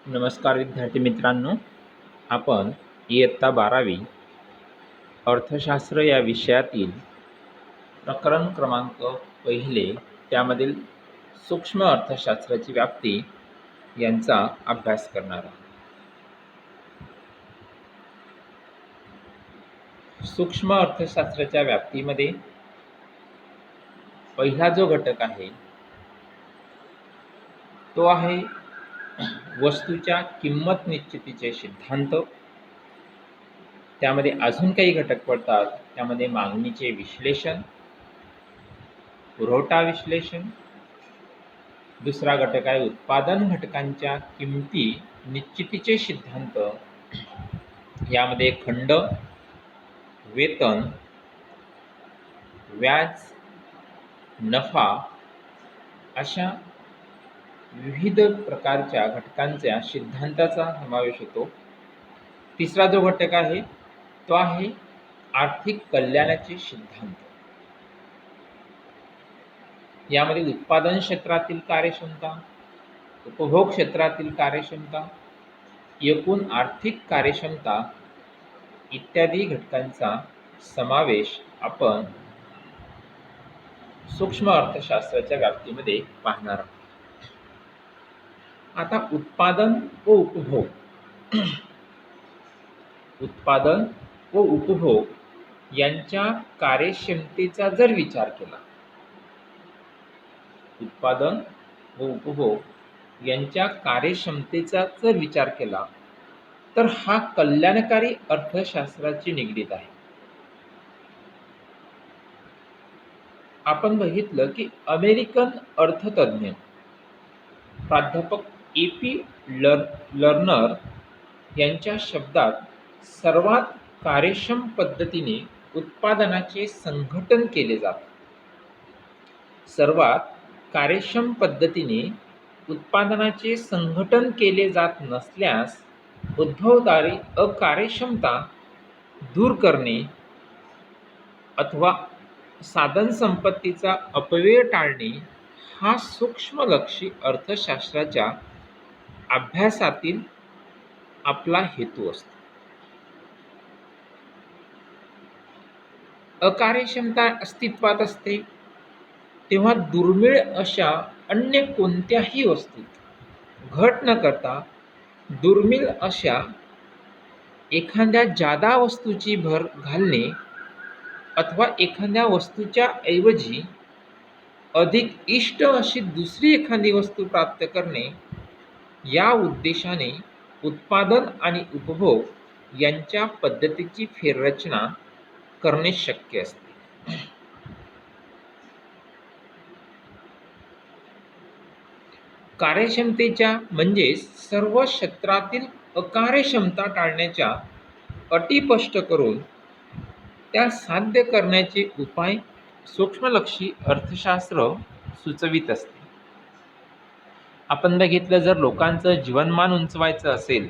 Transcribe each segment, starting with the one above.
नमस्कार विद्यार्थी मित्रांनो, आपण इयत्ता 12वी अर्थशास्त्र या विषयातील प्रकरण क्रमांक पहिले त्यामधील सूक्ष्म अर्थशास्त्राची व्याप्ती यांचा अभ्यास करणार आहोत. सूक्ष्म अर्थशास्त्राच्या व्याप्तीमध्ये पहिला जो घटक आहे तो आहे वस्तूच्या किंमत निश्चितीचे सिद्धांत. त्यामध्ये अजून काही घटक पडतात. त्यामध्ये मागणीचे विश्लेषण, पुरवठा विश्लेषण. दुसरा घटक आहे उत्पादन घटकांच्या किंमती निश्चितीचे सिद्धांत. यामध्ये खंड, वेतन, व्याज, नफा अशा विविध प्रकारच्या घटकांच्या सिद्धांताचा समावेश होतो. तिसरा जो घटक आहे तो आहे आर्थिक कल्याणाचे सिद्धांत. यामध्ये उत्पादन क्षेत्रातील कार्यक्षमता, उपभोग क्षेत्रातील कार्यक्षमता, एकूण आर्थिक कार्यक्षमता इत्यादी घटकांचा समावेश आपण सूक्ष्म अर्थशास्त्राच्या व्याप्तीमध्ये पाहणार आहोत. आता उत्पादन व उपभोग उत्पादन व उपभोग यांच्या कार्यक्षमतेचा जर विचार केला, उत्पादन व उपभोग यांच्या कार्यक्षमतेचा जर विचार केला तर हा कल्याणकारी अर्थशास्त्राची निगडीत आहे. आपण बघितलं की अमेरिकन अर्थतज्ञ प्राध्यापक ए.पी. लर्नर यांच्या शब्दात सर्वात कार्यक्षम पद्धतीने उत्पादनाचे संघटन केले जाते. सर्वात कार्यक्षम पद्धतीने उत्पादनाचे संघटन केले जात नसल्यास उद्भवणारी अकार्यक्षमता दूर करणे अथवा साधन संपत्तीचा अपव्यय टाळणे हा सूक्ष्मलक्षी अर्थशास्त्राच्या अभ्यासातील आपला हेतू असतो. अकार्यक्षमता अस्तित्वात असते तेव्हा दुर्मिळ अशा अन्य कोणत्याही वस्तूत घट न करता दुर्मिळ अशा एखाद्या जादा वस्तूची भर घालणे अथवा एखाद्या वस्तूच्या ऐवजी अधिक इष्ट अशी दुसरी एखादी वस्तू प्राप्त करणे या उद्देशाने उत्पादन आणि उपभोग यांच्या पद्धतीची फेररचना करणे शक्य असते. कार्यक्षमतेच्या म्हणजेच सर्व क्षेत्रातील अकार्यक्षमता टाळण्याच्या अटी स्पष्ट करून त्या साध्य करण्याचे उपाय सूक्ष्मलक्षी अर्थशास्त्र सुचवित असते. आपण बघितलं, जर लोकांचं जीवनमान उंचवायचं असेल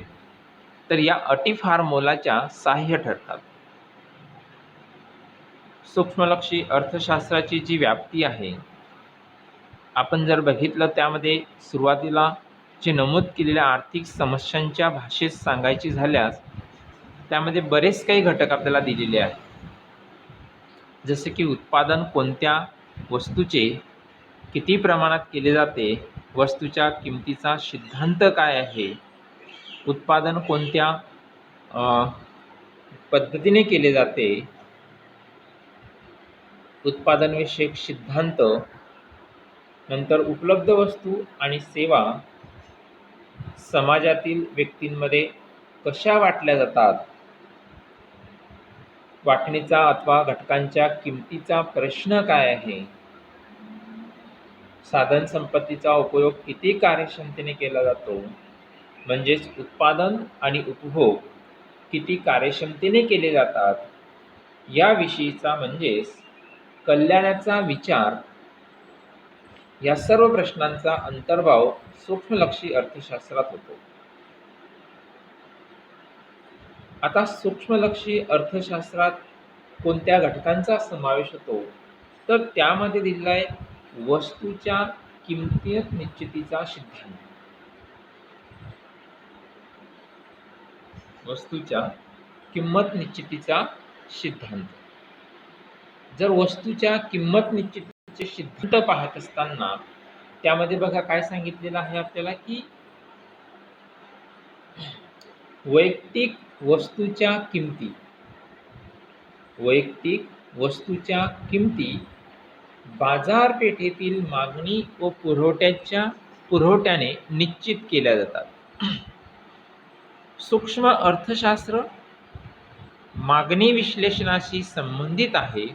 तर या अटी फार मोलाच्या सहाय्य ठरतात. सूक्ष्मलक्षी अर्थशास्त्राची जी व्याप्ती आहे आपण जर बघितलं, त्यामध्ये सुरुवातीला जे नमूद केलेल्या आर्थिक समस्यांच्या भाषेत सांगायची झाल्यास त्यामध्ये बरेच काही घटक आपल्याला दिलेले आहेत. जसे की उत्पादन कोणत्या वस्तूचे किती प्रमाणात केले जाते, वस्तूच्या किमतीचा सिद्धांत काय आहे, उत्पादन कोणत्या पद्धतीने केले जाते, उत्पादनविषयक सिद्धांत, नंतर उपलब्ध वस्तू आणि सेवा समाजातील व्यक्तींमध्ये कशा वाटल्या जातात, वाटणीचा अथवा घटकांच्या किमतीचा प्रश्न काय आहे, साधन संपत्तीचा उपयोग किती कार्यक्षमतेने केला जातो, म्हणजेच उत्पादन आणि उपभोग किती कार्यक्षमतेने केले जातात, याविषयीचा म्हणजेच कल्याणाचा विचार, या सर्व प्रश्नांचा अंतर्भाव सूक्ष्मलक्षी अर्थशास्त्रात होतो. आता सूक्ष्मलक्षी अर्थशास्त्रात कोणत्या घटकांचा समावेश होतो तर त्यामध्ये दिलेला आहे वस्तूच्या किंमत निश्चितीचा सिद्धांत. वस्तूच्या किंमत निश्चितीचा सिद्धांत. जर वस्तूच्या किंमत निश्चितीचे सिद्धांत पाहत असताना त्यामध्ये बघा काय सांगितलेलं आहे आपल्याला की वैयक्तिक वस्तूच्या किमती बाजारपेठेतील मागणी व पुरवठ्याने निश्चित केल्या जातात. सूक्ष्म अर्थशास्त्र मागणी विश्लेषणाशी संबंधित आहे.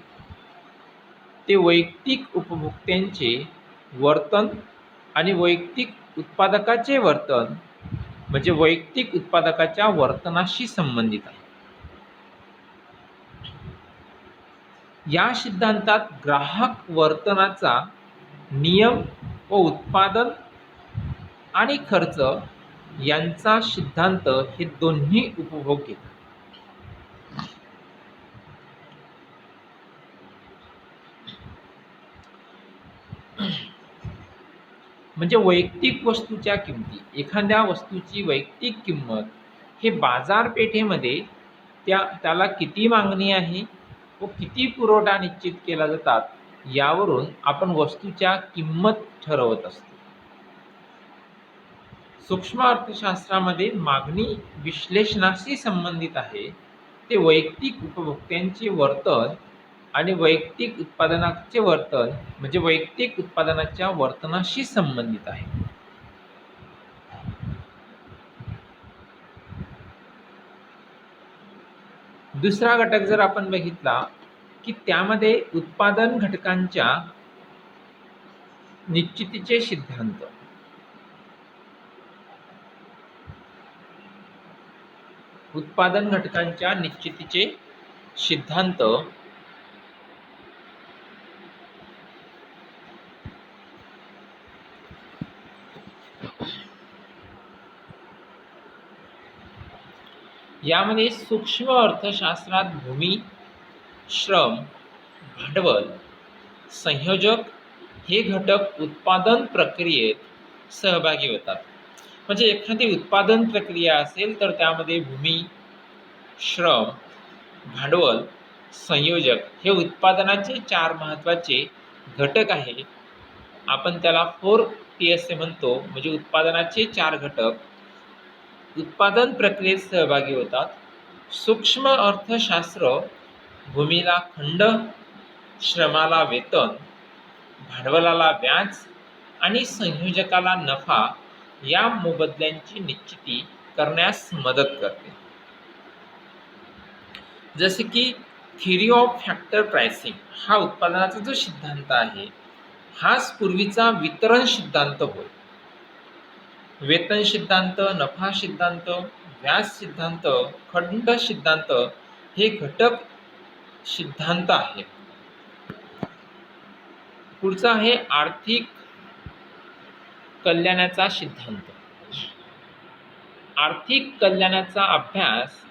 ते वैयक्तिक उपभोक्त्यांचे वर्तन आणि वैयक्तिक उत्पादकाचे वर्तन म्हणजे वैयक्तिक उत्पादकाच्या वर्तनाशी संबंधित आहे. या सिद्धांतात ग्राहक वर्तनाचा नियम व उत्पादन आणि खर्च यांचा सिद्धांत हे दोन्ही उपभोग घेतात. म्हणजे वैयक्तिक वस्तूच्या किमती, एखाद्या वस्तूची वैयक्तिक किंमत हे बाजारपेठेमध्ये त्याला किती मागणी आहे व किती पुरवठा निश्चित केला जातात यावरून आपण वस्तूच्या किंमत ठरवत असतो. सूक्ष्म अर्थशास्त्रामध्ये मागणी विश्लेषणाशी संबंधित आहे. ते वैयक्तिक उपभोक्त्यांचे वर्तन आणि वैयक्तिक उत्पादनाचे वर्तन म्हणजे वैयक्तिक उत्पादनाच्या वर्तनाशी संबंधित आहे. दुसरा घटक जर आपण बघितला की त्यामध्ये उत्पादन घटकांच्या निश्चितीचे सिद्धांत. उत्पादन घटकांच्या निश्चितीचे सिद्धांत यामध्ये सूक्ष्म अर्थशास्त्रात भूमी, श्रम, भांडवल, संयोजक हे घटक उत्पादन प्रक्रियेत सहभागी होतात. म्हणजे एखादी उत्पादन प्रक्रिया असेल तर त्यामध्ये भूमी, श्रम, भांडवल, संयोजक हे उत्पादनाचे 4 महत्त्वाचे घटक आहे. आपण त्याला 4P असे म्हणतो. म्हणजे उत्पादनाचे 4 घटक उत्पादन प्रक्रियेत सहभागी होतात. सूक्ष्म अर्थशास्त्र भूमीला खंड, श्रमाला वेतन, भांडवलाला व्याज आणि संयोजकाला नफा या मोबदल्यांची निश्चिती करण्यास मदत करते. जसे की थिअरी ऑफ फॅक्टर प्राइसिंग हा उत्पादनाचा जो सिद्धांत आहे हाच पूर्वीचा वितरण सिद्धांत होय. वेतन सिद्धांत, नफा सिद्धांत, व्याज सिद्धांत, खंड सिद्धांत हे घटक सिद्धांत आहेत. पुढचा आहे आर्थिक कल्याणाचा सिद्धांत. आर्थिक कल्याणाचा अभ्यास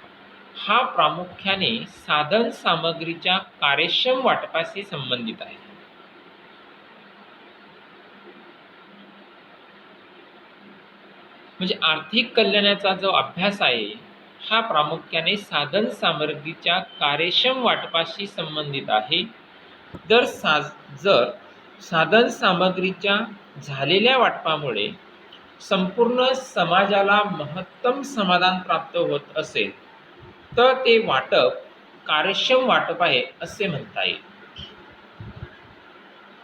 हा प्रामुख्याने साधन सामग्रीच्या कार्यक्षम वाटपाशी संबंधित आहे. म्हणजे आर्थिक कल्याणाचा जो अभ्यास आहे हा प्रामुख्याने साधन सामग्रीच्या कार्यक्षम वाटपाशी संबंधित आहे. जर साधन सामग्रीच्या झालेल्या वाटपामुळे संपूर्ण समाजाला महत्तम समाधान प्राप्त होत असेल तर ते वाटप कार्यक्षम वाटप आहे असे म्हणता येईल.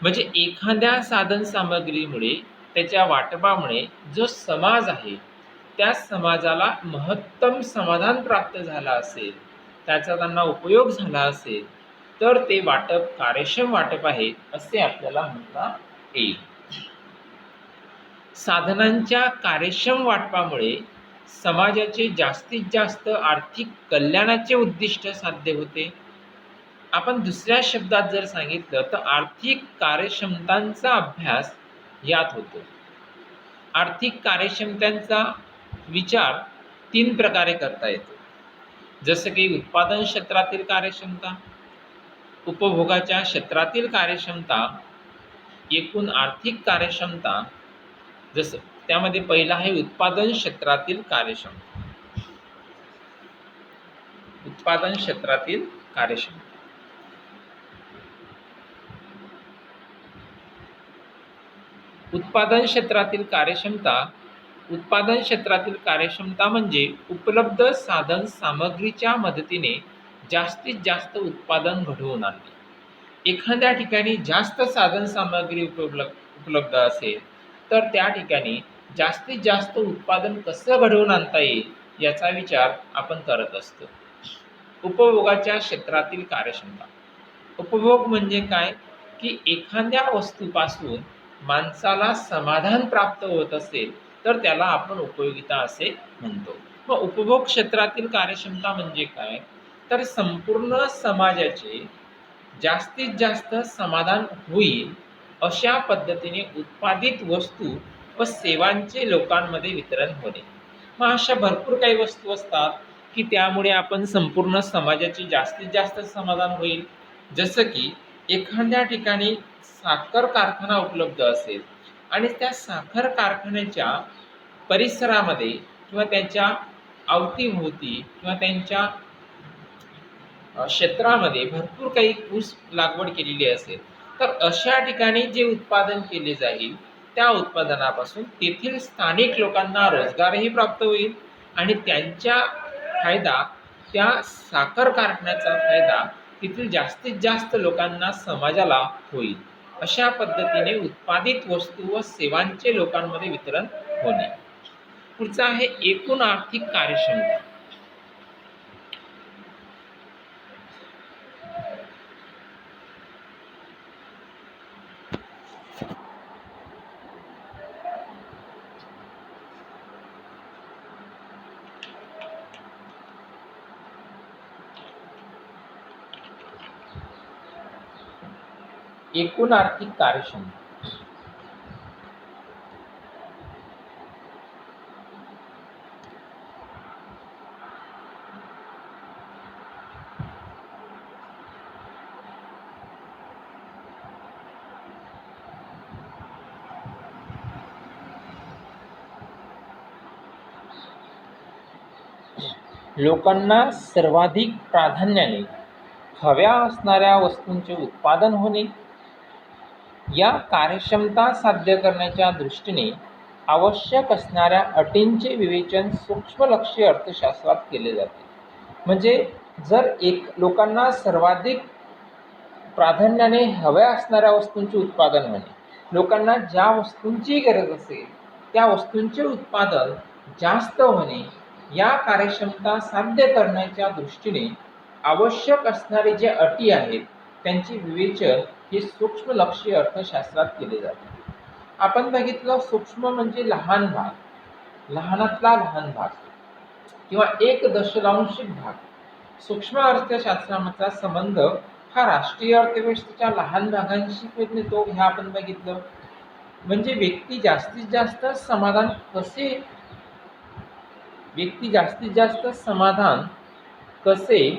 म्हणजे एखाद्या साधन सामग्रीमुळे त्याच्या वाटपामुळे जो समाज आहे त्या समाजाला महत्तम समाधान प्राप्त झाला असेल, त्याचा त्यांना उपयोग झाला असेल तर ते वाटप कार्यक्षम वाटप आहे असे आपल्याला म्हणता येईल. साधनांच्या कार्यक्षम वाटपामुळे समाजाचे जास्तीत जास्त आर्थिक कल्याणाचे उद्दिष्ट साध्य होते. आपण दुसऱ्या शब्दात जर सांगितलं तर आर्थिक कार्यक्षमतांचा अभ्यास यात होतो. आर्थिक कार्यक्षमतांचा विचार 3 प्रकारे करता येतो. जसं की उत्पादन क्षेत्रातील कार्यक्षमता, उपभोगाच्या क्षेत्रातील कार्यक्षमता, एकूण आर्थिक कार्यक्षमता. जसं त्यामध्ये पहिला आहे उत्पादन क्षेत्रातील कार्यक्षमता. उत्पादन क्षेत्रातील कार्यक्षमता. उत्पादन क्षेत्रातील कार्यक्षमता. उत्पादन क्षेत्रातील कार्यक्षमता म्हणजे उपलब्ध साधन सामग्रीच्या मदतीने जास्तीत जास्त उत्पादन घडवून आणणे. एखाद्या ठिकाणी जास्त साधन सामग्री उपलब्ध असेल तर त्या ठिकाणी जास्तीत जास्त उत्पादन कसं घडवून आणता येईल याचा विचार आपण करत असतो. उपभोगाच्या क्षेत्रातील कार्यक्षमता. उपभोग म्हणजे काय की एखाद्या वस्तूपासून माणसाला समाधान प्राप्त होत असेल तर त्याला आपण उपयोगिता असे म्हणतो. मग उपभोग क्षेत्रातील कार्यक्षमता म्हणजे काय तर संपूर्ण समाजाचे जास्तीत जास्त समाधान होईल अशा पद्धतीने उत्पादित वस्तू व सेवांचे लोकांमध्ये वितरण होणे. मग अशा भरपूर काही वस्तू असतात की त्यामुळे आपण संपूर्ण समाजाचे जास्तीत जास्त समाधान होईल. जसं की एखाद्या ठिकाणी साखर कारखाना उपलब्ध असेल आणि त्या साखर कारखान्याच्या परिसरामध्ये किंवा त्यांच्या अवतीभोवती किंवा त्यांच्या क्षेत्रामध्ये भरपूर काही ऊस लागवड केलेली असेल तर अशा ठिकाणी जे उत्पादन केले जाईल त्या उत्पादनापासून तेथील स्थानिक लोकांना रोजगारही प्राप्त होईल आणि त्यांच्या फायदा त्या साखर कारखान्याचा फायदा तेथील जास्तीत जास्त लोकांना समाजाला होईल. अशा पद्धतीने उत्पादित वस्तू व सेवांचे लोकांमध्ये वितरण होणे. पुढचा आहे एकूण आर्थिक कार्यक्षमता. एकूण आर्थिक कार्यक्षमता. लोकांना सर्वाधिक प्राधान्याने हव्या असणाऱ्या वस्तूंचे उत्पादन होणे. या कार्यक्षमता साध्य करण्याच्या दृष्टीने आवश्यक असणाऱ्या अटींचे विवेचन सूक्ष्मलक्षी अर्थशास्त्रात केले जाते. म्हणजे जर लोकांना सर्वाधिक प्राधान्याने हव्या असणाऱ्या वस्तूंचे उत्पादन होणे, लोकांना ज्या वस्तूंची गरज असेल त्या वस्तूंचे उत्पादन जास्त होणे, या कार्यक्षमता साध्य करण्याच्या दृष्टीने आवश्यक असणारे जे अटी आहेत त्यांचे विवेचन हे सूक्ष्मलक्षी अर्थशास्त्रात केले जाते. आपण बघितलं सूक्ष्म म्हणजे लहान भाग, लहानातला लहान भाग किंवा 1 दशलांशिक भाग. सूक्ष्म अर्थशास्त्राचा संबंध हा राष्ट्रीय अर्थव्यवस्थेच्या लहान भागांशी येतो हे आपण बघितलं. म्हणजे व्यक्ती जास्तीत जास्त समाधान कसे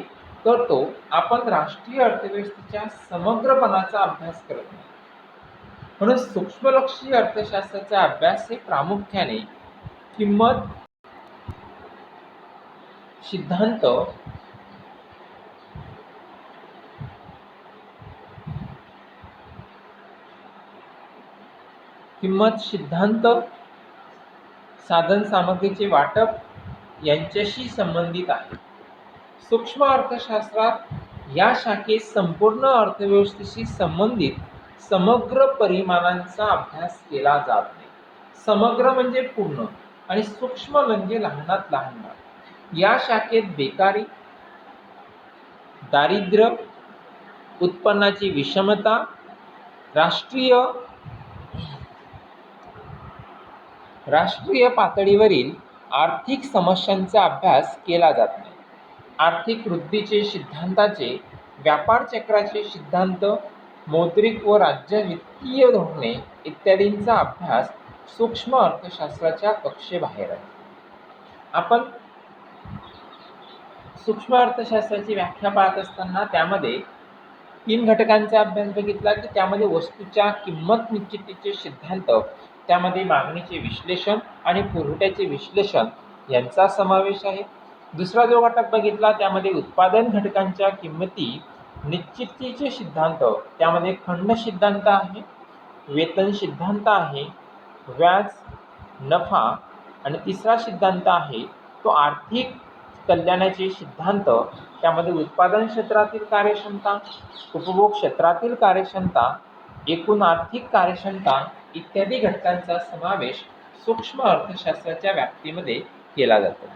करतो आपण राष्ट्रीय अर्थव्यवस्थेच्या समग्रपणाचा अभ्यास करत नाही. म्हणून सूक्ष्मलक्षी अर्थशास्त्राचा अभ्यास हे प्रामुख्याने किंमत सिद्धांत, साधन सामग्रीचे वाटप यांच्याशी संबंधित आहे. सूक्ष्म अर्थशास्त्रात या शाखेत संपूर्ण अर्थव्यवस्थेशी संबंधित समग्र परिमाणांचा अभ्यास केला जात नाही. समग्र म्हणजे पूर्ण आणि सूक्ष्म म्हणजे लहानात लहान भाग. या शाखेत बेकारी, दारिद्र्य, उत्पन्नाची विषमता, राष्ट्रीय पातळीवरील आर्थिक समस्यांचा अभ्यास केला जात नाही. आर्थिक वृद्धीचे सिद्धांताचे, व्यापार चक्राचे सिद्धांत, मौद्रिक व राज्य वित्तीय धोरणे इत्यादींचा अभ्यास सूक्ष्म अर्थशास्त्राच्या कक्षेबाहेर आहे. आपण सूक्ष्म अर्थशास्त्राची व्याख्या पाहत असताना त्यामध्ये 3 घटकांचा अभ्यास बघितला की त्यामध्ये वस्तूच्या किंमत निश्चितीचे सिद्धांत, त्यामध्ये मागणीचे विश्लेषण आणि पुरवठ्याचे विश्लेषण यांचा समावेश आहे. दुसरा जो घटक बघितला त्यामध्ये उत्पादन घटकांच्या किंमती निश्चितीचे सिद्धांत, त्यामध्ये खंड सिद्धांत आहे, वेतन सिद्धांत आहे, व्याज, नफा आणि तिसरा सिद्धांत आहे तो आर्थिक कल्याणाचे सिद्धांत, त्यामध्ये उत्पादन क्षेत्रातील कार्यक्षमता, उपभोग क्षेत्रातील कार्यक्षमता, एकूण आर्थिक कार्यक्षमता इत्यादी घटकांचा समावेश सूक्ष्म अर्थशास्त्राच्या व्याप्तीमध्ये केला जातो.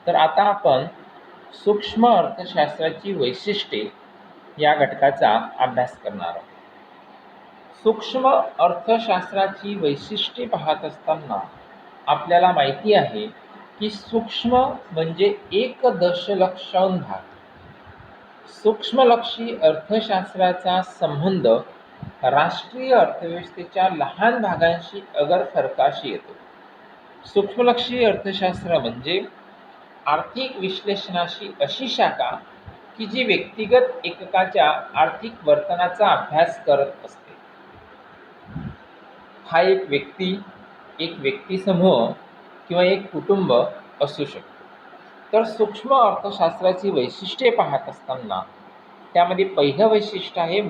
तर आता आपण सूक्ष्म अर्थशास्त्राची वैशिष्ट्ये या घटकाचा अभ्यास करणार आहोत. सूक्ष्म अर्थशास्त्राची वैशिष्ट्ये पाहत असताना आपल्याला माहिती आहे की सूक्ष्म म्हणजे एक दशलक्षाहून भाग. सूक्ष्मलक्षी अर्थशास्त्राचा संबंध राष्ट्रीय अर्थव्यवस्थेच्या लहान भागांशी अगर फरकाशी येतो. सूक्ष्मलक्षी अर्थशास्त्र म्हणजे आर्थिक विश्लेषणाची अशी शाखा की जी व्यक्तिगत एककाच्या आर्थिक वर्तनाचा अभ्यास करत असते. हा एक व्यक्ती, एक व्यक्तिसमूह किंवा एक कुटुंब असू शकतो. तर सूक्ष्म अर्थशास्त्राची वैशिष्ट्ये पाहत असताना त्यामध्ये पहिलं वैशिष्ट्य आहे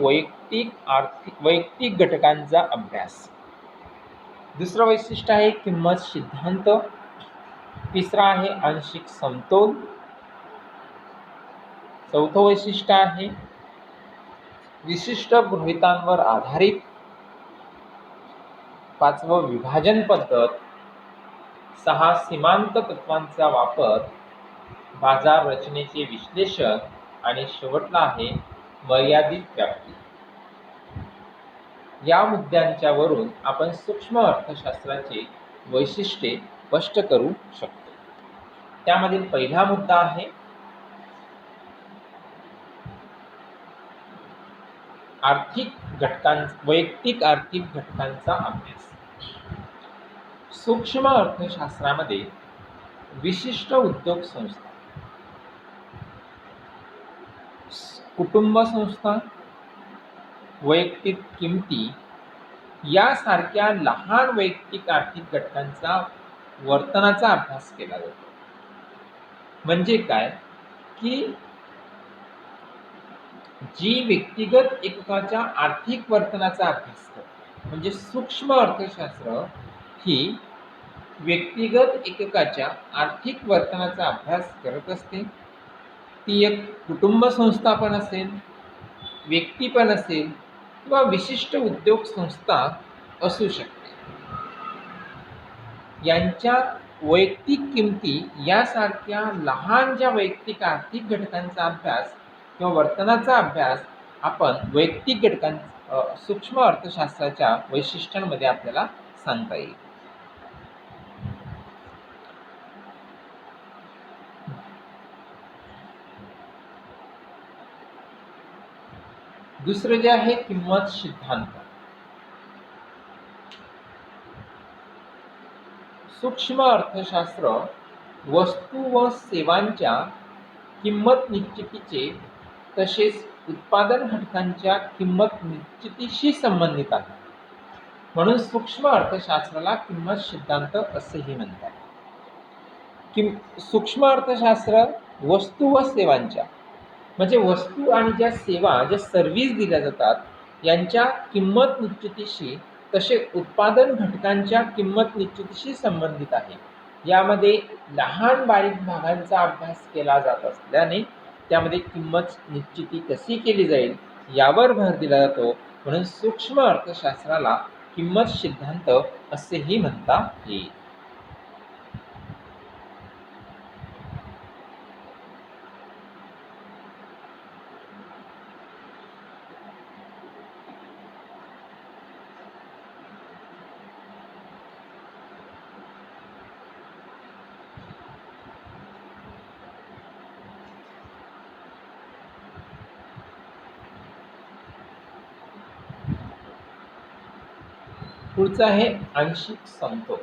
वैयक्तिक घटकांचा अभ्यास. दुसरं वैशिष्ट्य आहे किंमत सिद्धांत. तिसरा आहे आंशिक समतोल. चौथं वैशिष्ट्य आहे विशिष्ट गृहीतांवर आधारित. पाचवं विभाजन पद्धत. 6 सीमांत तत्वांचा वापर. बाजार रचनेचे विश्लेषण आणि शेवटला आहे मर्यादित व्याप्ती. या मुद्द्यांच्या वरून आपण सूक्ष्म अर्थशास्त्राचे वैशिष्ट्ये स्पष्ट करू शकतो. त्यामधील पहिला मुद्दा आहे वैयक्तिक आर्थिक घटकांचा अभ्यास. सूक्ष्म अर्थशास्त्रामध्ये विशिष्ट उद्योग संस्था, कुटुंब संस्था, वैयक्तिक किमती यासारख्या लहान वैयक्तिक आर्थिक घटकांचा वर्तनाचा अभ्यास केला जातो. म्हणजे काय की जी व्यक्तिगत एककाच्या आर्थिक वर्तनाचा अभ्यास करते. म्हणजे सूक्ष्म अर्थशास्त्र ही व्यक्तिगत एककाच्या आर्थिक वर्तनाचा अभ्यास करत असते. ती एक कुटुंब संस्था पण असेल, व्यक्ती पण असेल किंवा विशिष्ट उद्योग संस्था असू शकते. यांच्या वैयक्तिक किमती यासारख्या लहान ज्या वैयक्तिक आर्थिक घटकांचा अभ्यास किंवा वर्तनाचा अभ्यास आपण वैयक्तिक सूक्ष्म अर्थशास्त्राच्या वैशिष्ट्यांमध्ये आपल्याला सांगता येईल. दुसरं जे आहे किंमत सिद्धांत. सूक्ष्म अर्थशास्त्र वस्तू व सेवांच्या किंमत निश्चितीचे तसेच उत्पादन घटकांच्या किंमत निश्चितीशी संबंधित आहे. म्हणून सूक्ष्म अर्थशास्त्राला किंमत सिद्धांत असेही म्हणतात. सूक्ष्म अर्थशास्त्र वस्तू व सेवांच्या म्हणजे वस्तू आणि ज्या सेवा, ज्या सर्व्हिस दिल्या जातात यांच्या किंमत निश्चितीशी तसे उत्पादन घटकांच्या किंमत निश्चितीशी संबंधित आहे. यामध्ये लहान बारीक भागांचा अभ्यास केला जात असल्याने त्यामध्ये किंमत निश्चिती कशी केली जाईल यावर भर दिला जातो. म्हणून सूक्ष्म अर्थशास्त्राला किंमत सिद्धांत असेही म्हणता येईल. पुढचं आहे आंशिक समतोल.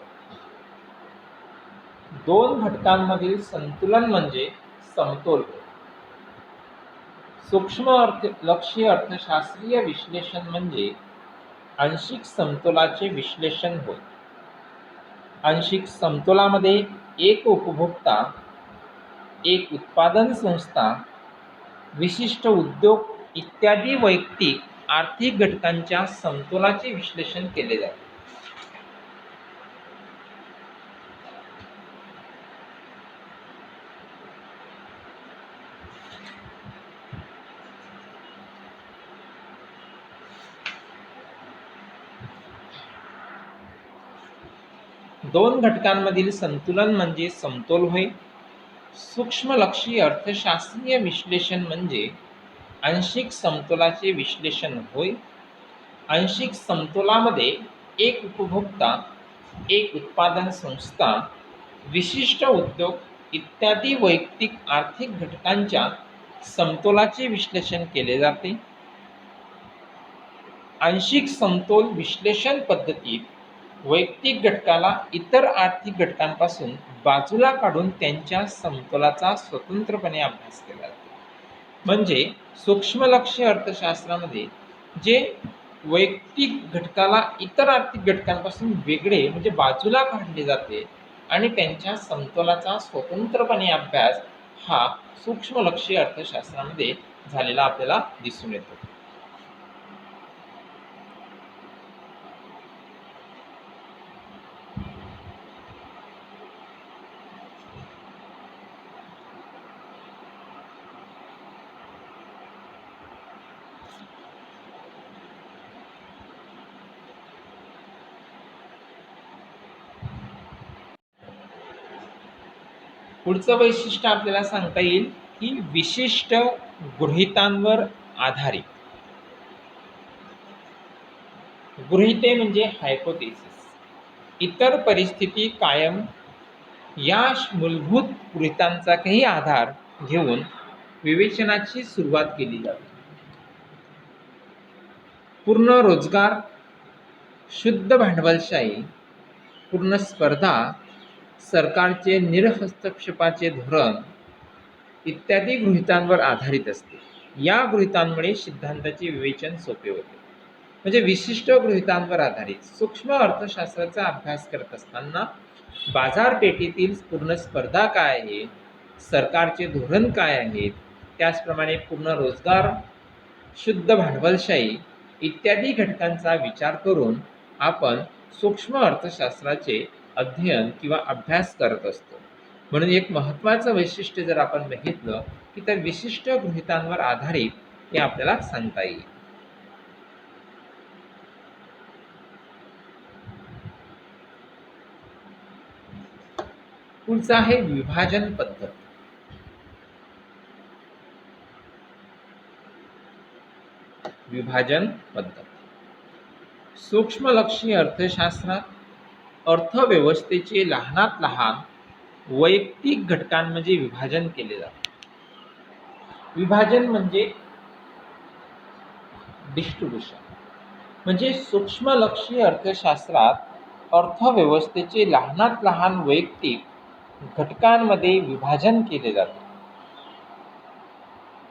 दोन घटकांमधील संतुलन म्हणजे समतोल. सूक्ष्म लक्षीय अर्थशास्त्रीय विश्लेषण म्हणजे आंशिक समतोलाचे विश्लेषण होय. आंशिक समतोलामध्ये एक उपभोक्ता, एक उत्पादन संस्था, विशिष्ट उद्योग इत्यादी वैयक्तिक आर्थिक घटकांच्या समतोलाचे विश्लेषण केले जाते. दोन घटकांमधील संतुलन म्हणजे समतोल होय. सूक्ष्मलक्षी अर्थशास्त्रीय विश्लेषण म्हणजे आंशिक समतोलाचे विश्लेषण होय. आंशिक समतोलामध्ये एक उपभोक्ता, एक उत्पादन संस्था, विशिष्ट उद्योग इत्यादी वैयक्तिक आर्थिक घटकांच्या समतोलाचे विश्लेषण केले जाते. आंशिक समतोल विश्लेषण पद्धतीत वैयक्तिक घटकाला इतर आर्थिक घटकांपासून बाजूला काढून त्यांच्या समतोलाचा स्वतंत्रपणे अभ्यास केला जातो. म्हणजे सूक्ष्मलक्षी अर्थशास्त्रामध्ये जे वैयक्तिक घटकाला इतर आर्थिक घटकांपासून वेगळे म्हणजे बाजूला काढले जाते आणि त्यांच्या समतोलाचा स्वतंत्रपणे अभ्यास हा सूक्ष्मलक्षी अर्थशास्त्रामध्ये झालेला आपल्याला दिसून येतो. पुढचं वैशिष्ट्य आपल्याला सांगता येईल की विशिष्ट गृहितांवर आधारित. गृहिते म्हणजे हायपोथेसिस. इतर परिस्थिती कायम या मूलभूत गृहितांचा काही आधार घेऊन विवेचनाची सुरुवात केली जाते. पूर्ण रोजगार, शुद्ध भांडवलशाही, पूर्ण स्पर्धा, सरकारचे निरहस्तक्षेपाचे धोरण इत्यादी गृहितांवर आधारित असते. या गृहितांमुळे सिद्धांताचे विवेचन सोपे होते. म्हणजे विशिष्ट गृहितांवर आधारित सूक्ष्म अर्थशास्त्राचा अभ्यास करत असताना बाजारपेठेतील पूर्ण स्पर्धा काय आहे, सरकारचे धोरण काय आहेत, त्याचप्रमाणे पूर्ण रोजगार, शुद्ध भांडवलशाही इत्यादी घटकांचा विचार करून आपण सूक्ष्म अर्थशास्त्राचे अध्ययन किंवा अभ्यास करत असतो. म्हणून एक महत्त्वाचं वैशिष्ट्य जर आपण बघितलं की त्या विशिष्ट गृहितांवर आधारित हे आपल्याला सांगता येईल. पुढचं आहे विभाजन पद्धत. विभाजन पद्धत सूक्ष्मलक्षी अर्थशास्त्रात अर्थव्यवस्थेचे लहानात लहान वैयक्तिक घटकांमध्ये विभाजन केले जाते. विभाजन म्हणजे डिस्ट्रीब्युशन. म्हणजे सूक्ष्मलक्षी अर्थशास्त्रात अर्थव्यवस्थेचे लहानात लहान वैयक्तिक घटकांमध्ये विभाजन केले जाते.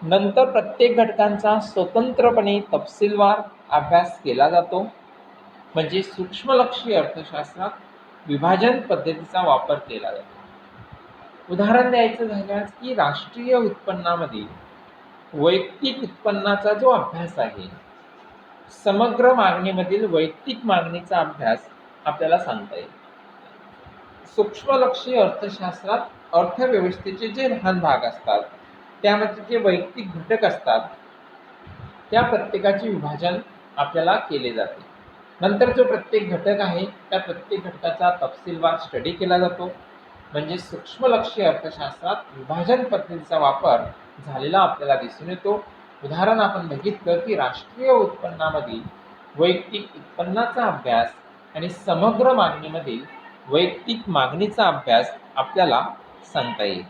नंतर प्रत्येक घटकांचा स्वतंत्रपणे तपशीलवार अभ्यास केला जातो. म्हणजे सूक्ष्मलक्षी अर्थशास्त्रात विभाजन पद्धतीचा वापर केला जातो. उदाहरण द्यायचं झाल्यास की राष्ट्रीय उत्पन्नामध्ये वैयक्तिक उत्पन्नाचा जो अभ्यास आहे, समग्र मागणीमधील वैयक्तिक मागणीचा अभ्यास आपल्याला सांगता येईल. सूक्ष्मलक्षी अर्थशास्त्रात अर्थव्यवस्थेचे जे लहान भाग असतात त्यामध्ये जे वैयक्तिक घटक असतात त्या प्रत्येकाचे विभाजन आपल्याला केले जाते. नंतर जो प्रत्येक घटक आहे त्या प्रत्येक घटकाचा तपशीलवार स्टडी केला जातो. म्हणजे सूक्ष्मलक्षी अर्थशास्त्रात विभाजन पद्धतीचा वापर झालेला आपल्याला दिसून येतो. उदाहरण आपण बघितलं की राष्ट्रीय उत्पन्नामधील वैयक्तिक उत्पन्नाचा अभ्यास आणि समग्र मागणीमधील वैयक्तिक मागणीचा अभ्यास आपल्याला सांगता येईल.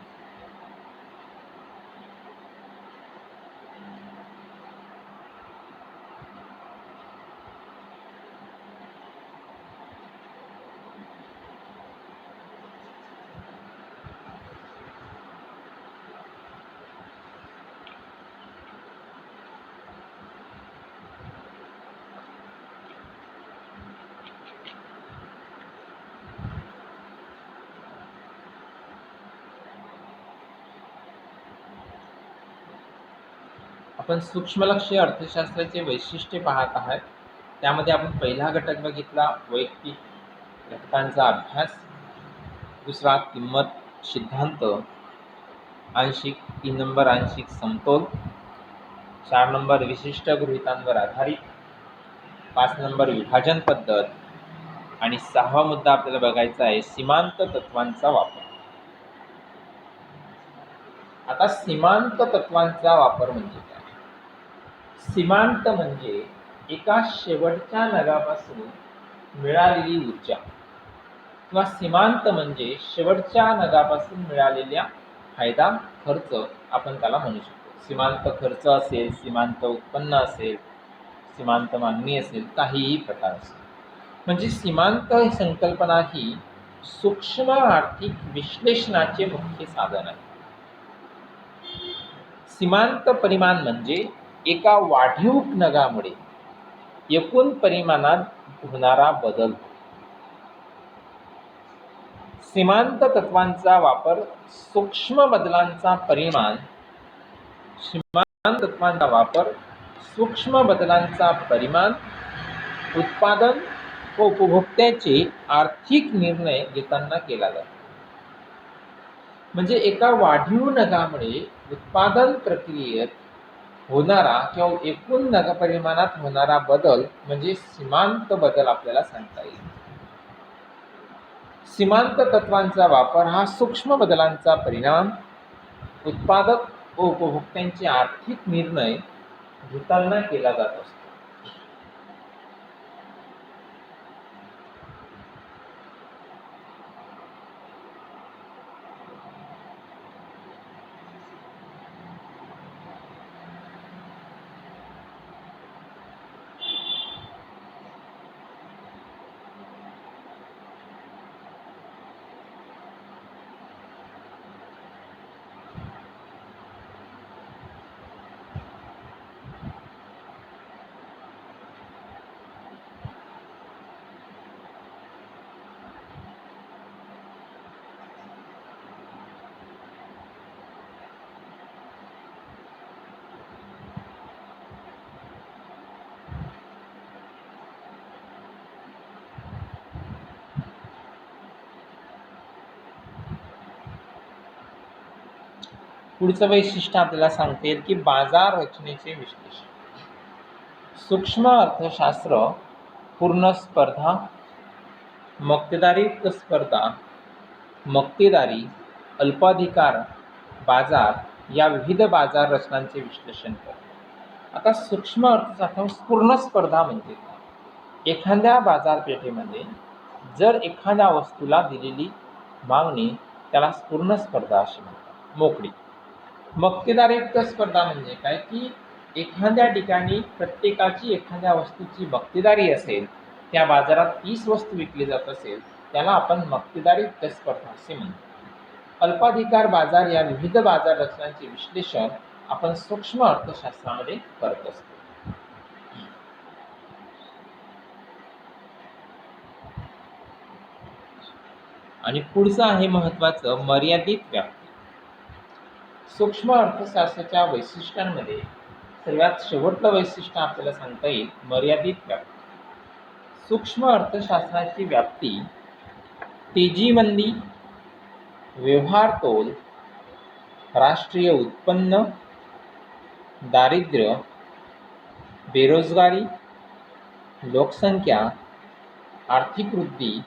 आपण सूक्ष्मलक्षी अर्थशास्त्राचे वैशिष्ट्ये पाहत आहात. त्यामध्ये आपण पहिला घटक बघितला वैयक्तिक घटकांचा अभ्यास, दुसरा किंमत सिद्धांत, आंशिक 3 नंबर आंशिक समतोल, 4 नंबर विशिष्ट गृहितांवर आधारित, 5 नंबर विभाजन पद्धत आणि 6वा मुद्दा आपल्याला बघायचा आहे सीमांत तत्वांचा वापर. आता सीमांत तत्वांचा वापर म्हणजे काय? सीमांत म्हणजे एका शेवटच्या नगापासून मिळालेली ऊर्जा किंवा सीमांत म्हणजे शेवटच्या नगापासून मिळालेल्या फायदा खर्च आपण त्याला म्हणू शकतो. सीमांत खर्च असेल, सीमांत उत्पन्न असेल, सीमांत मागणी असेल, काहीही प्रकार असेल. म्हणजे सीमांत ही संकल्पना ही सूक्ष्म आर्थिक विश्लेषणाचे मुख्य साधन आहे. सीमांत परिमाण म्हणजे एका वाढीव नगामुळे एकूण परिमाणात होणारा बदल. सीमांत तत्वांचा वापर सूक्ष्म बदलांचा परिमाण सीमांत तत्वांचा वापर सूक्ष्म बदलांचा परिमाण, उत्पादन व उपभोक्त्याचे आर्थिक निर्णय घेताना केला जातो. म्हणजे एका वाढीव नगामुळे उत्पादन प्रक्रियेत होणारा किंवा एकूण नगपरिमाणात होणारा बदल म्हणजे सीमांत बदल आपल्याला सांगता येईल. सीमांत तत्वांचा वापर हा सूक्ष्म बदलांचा परिणाम, उत्पादक व उपभोक्त्यांचे आर्थिक निर्णय घेताना केला जात असतो. पुढचं वैशिष्ट्य आपल्याला सांगता येईल की बाजार रचनेचे विश्लेषण. सूक्ष्म अर्थशास्त्र पूर्ण स्पर्धा, मक्तेदारीयुक्त स्पर्धा, मक्तेदारी, अल्पाधिकार बाजार या विविध बाजार रचनांचे विश्लेषण करतो. आता सूक्ष्म अर्थशास्त्र पूर्ण स्पर्धा म्हणजे एखाद्या बाजारपेठेमध्ये जर एखाद्या वस्तूला दिलेली मागणी त्याला पूर्ण स्पर्धा अशी म्हणतात, मोकळी. मक्तेदारीयुक्त स्पर्धा म्हणजे काय की एखाद्या ठिकाणी प्रत्येकाची एखाद्या वस्तूची मक्तेदारी असेल, त्या बाजारात 30 वस्तू विकली जात असेल, त्याला आपण मक्तेदारीयुक्त स्पर्धा असे म्हणतो. अल्पाधिकार बाजार या विविध बाजार रचनांचे विश्लेषण आपण सूक्ष्म अर्थशास्त्रामध्ये करत असतो. आणि पुढचं आहे महत्वाचं मर्यादित व्याप्ती. सूक्ष्म अर्थशास्त्राच्या वैशिष्ट्यांमध्ये सर्वात शेवटचं वैशिष्ट्य आपल्याला सांगता येईल मर्यादित व्याप्ती. सूक्ष्म अर्थशास्त्राची व्याप्ती तेजी-मंदी, व्यवहार तोल, राष्ट्रीय उत्पन्न, दारिद्र्य, बेरोजगारी, लोकसंख्या, आर्थिक वृद्धी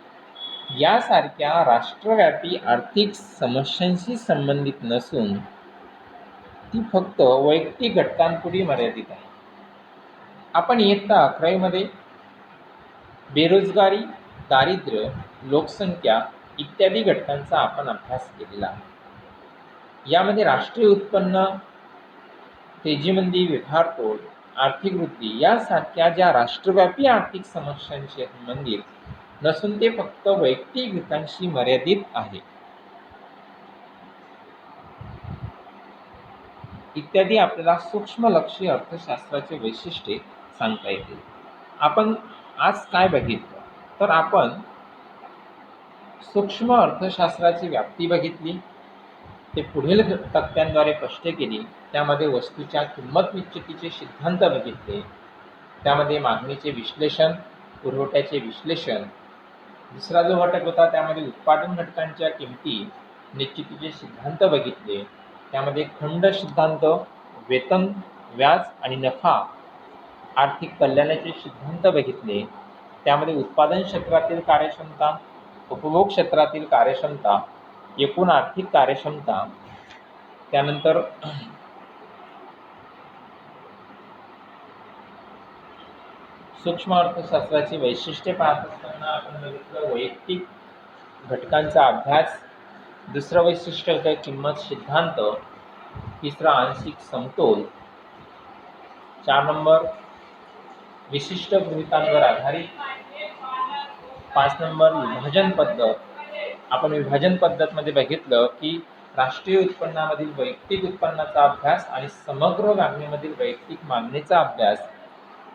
यासारख्या राष्ट्रव्यापी आर्थिक समस्यांशी संबंधित नसून ती फक्त वैयक्तिक घटकांपुरती मर्यादित आहे. आपण इयत्ता 11वीमध्ये बेरोजगारी, दारिद्र्य, लोकसंख्या इत्यादी घटकांचा आपण अभ्यास केलेला आहे. यामध्ये राष्ट्रीय उत्पन्न, तेजीमंदी, व्यवहार तोल, आर्थिक वृद्धी यासारख्या ज्या राष्ट्रव्यापी आर्थिक समस्यांशी संबंधित नसून ते फक्त वैयक्तिक घटकांशी मर्यादित आहे इत्यादी आपल्याला सूक्ष्मलक्षी अर्थशास्त्राचे वैशिष्ट्ये सांगता येतील. आपण आज काय बघितलं तर आपण सूक्ष्म अर्थशास्त्राची व्याप्ती बघितली, ते पुढील तक्त्यांद्वारे स्पष्ट केली. त्यामध्ये वस्तूच्या किंमत निश्चितीचे सिद्धांत बघितले, त्यामध्ये मागणीचे विश्लेषण, पुरवठ्याचे विश्लेषण. दुसरा जो घटक होता त्यामध्ये उत्पादन घटकांच्या किमती निश्चितीचे सिद्धांत बघितले, त्यामध्ये खंड सिद्धांत, वेतन, व्याज आणि नफा, आर्थिक कल्याणाचे सिद्धांत बघितले, त्यामध्ये उत्पादन क्षेत्रातील कार्यक्षमता, उपभोग क्षेत्रातील कार्यक्षमता, एकूण आर्थिक कार्यक्षमता. त्यानंतर सूक्ष्म अर्थशास्त्राची वैशिष्ट्ये पाहत असताना आपण बघितलं वैयक्तिक घटकांचा अभ्यास, दुसरं वैशिष्ट्य होतं किंमत सिद्धांत, तिसरा आंशिक समतोल, 4 नंबर विशिष्ट गृहितांवर आधारित, 5 नंबर विभाजन पद्धत. आपण विभाजन पद्धतमध्ये बघितलं की राष्ट्रीय उत्पन्नामधील वैयक्तिक उत्पन्नाचा अभ्यास आणि समग्र मागणीमधील वैयक्तिक मागणीचा अभ्यास.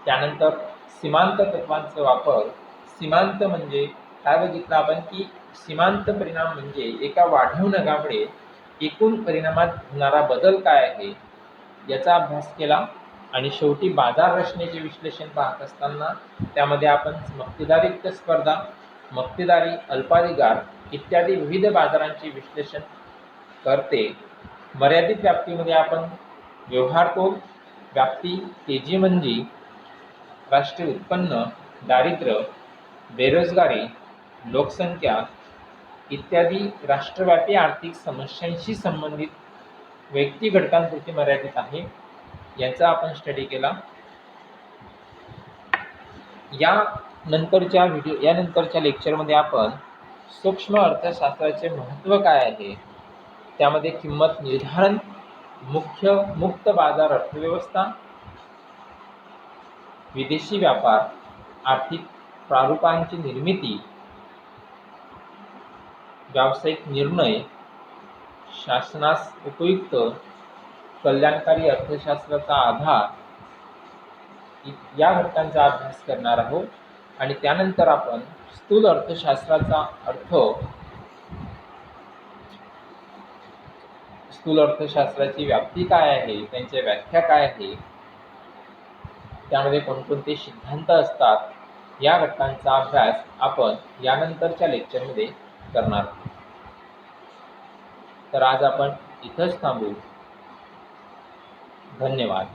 त्यानंतर सीमांत तत्वांचा वापर. सीमांत म्हणजे काय बघितलं आपण की सीमांत परिणाम म्हणजे एका वाढीव नगामुळे एकूण परिणामात होणारा बदल काय आहे याचा अभ्यास केला. आणि शेवटी बाजार रचनेचे विश्लेषण पाहत असताना त्यामध्ये आपण मक्तेदारीयुक्त स्पर्धा, मक्तेदारी, अल्पाधिकार इत्यादी विविध बाजारांचे विश्लेषण करते. मर्यादित व्याप्तीमध्ये आपण व्यवहारतोल, व्याप्ती, तेजी मंदी, राष्ट्रीय उत्पन्न, दारिद्र्य, बेरोजगारी, लोकसंख्या इत्यादी राष्ट्रव्यापी आर्थिक समस्यांशी संबंधित वैयक्तिक घटकांपुरती मर्यादित आहे याचा आपण स्टडी केला. यानंतरच्या लेक्चरमध्ये आपण सूक्ष्म अर्थशास्त्राचे महत्त्व काय आहे, त्यामध्ये किंमत निर्धारण, मुक्त बाजार अर्थव्यवस्था, विदेशी व्यापार, आर्थिक प्रारूपांची निर्मिती, व्यावसायिक निर्णय, शासनास उपयुक्त कल्याणकारी अर्थशास्त्राचा आधार या घटकांचा अभ्यास करणार आहोत. आणि त्यानंतर आपण स्थूल अर्थशास्त्राचा अर्थ, स्थूल अर्थशास्त्राची व्याप्ती काय आहे, त्यांच्या व्याख्या काय आहे, त्यामध्ये कोणकोणते सिद्धांत असतात या घटकांचा अभ्यास आपण यानंतरच्या लेक्चरमध्ये करणार आहोत. तर आज आपण इथंच थांबू. धन्यवाद.